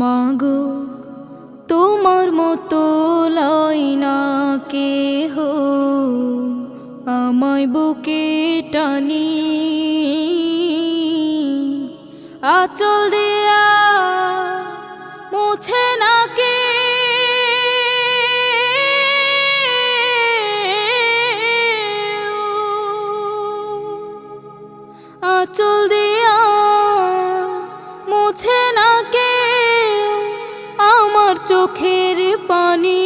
মাগো তোমার মতো লয় না কেহ আমায় বুকে টানি, আঁচল দিয়া মুছে না কে আঁচল দিয়া মুছে না কে আমার চোখের পানি।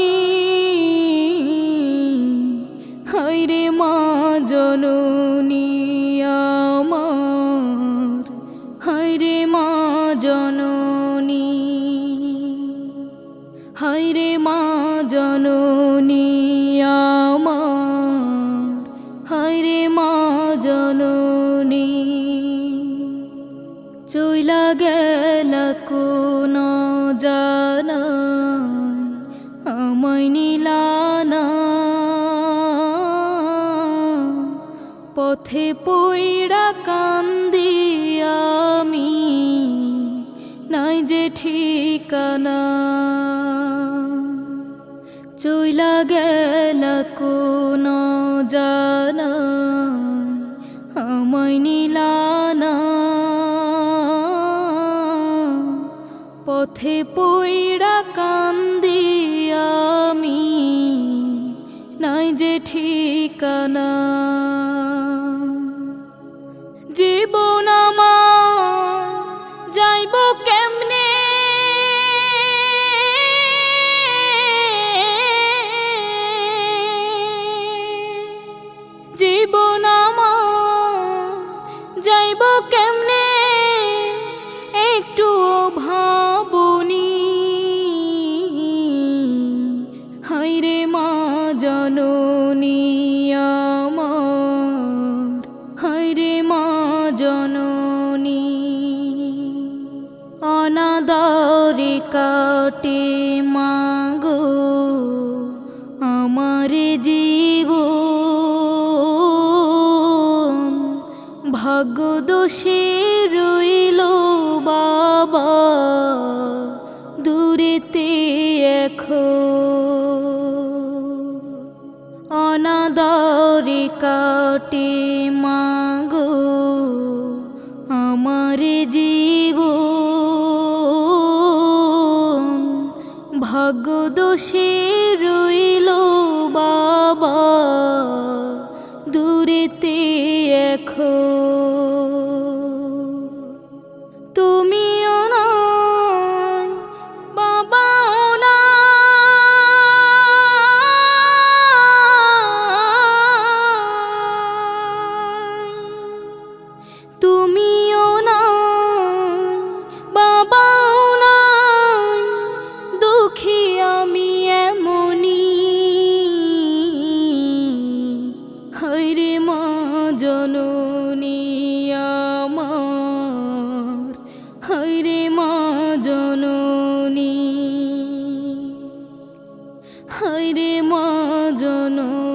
হায়রে মা জননী আমার, হায়রে মা জননী, হায়রে মা জননী আমার, হায়রে মা জননী। চইলা গেলা কোন জানায় আমায় নিলানা, পথে পইড়া কান্দি আমি নাই যে ঠিকানা। চইলা গেলা কোন জানায় আমায় নিলানা, পথে পইড়া কান্দি আমি নাই যে ঠিকানা। জীবন আমার যাইব কেমনে, জীবন আমার যাইব কেমনে একটু ভাবনি। হায়রে মা জননী আমার, হায়রে মা জননী। অনাদরে কাটে মাগো আমার জীবন, ভাগ্য দোষে রইল বাবা দূরেতে এখন। অনাদরে কাটে মাগো আমার জীবন, ভাগ্য দোষে রইল বাবা দূরেতে এখন। তুমিও নাই বাবাও নাই, তুমিও নাই বাবাও নাই, দুঃখী আমি এমনি। হায়রে মা জননী আমার, হায়রে মা জননী, হায়রে মা জননী।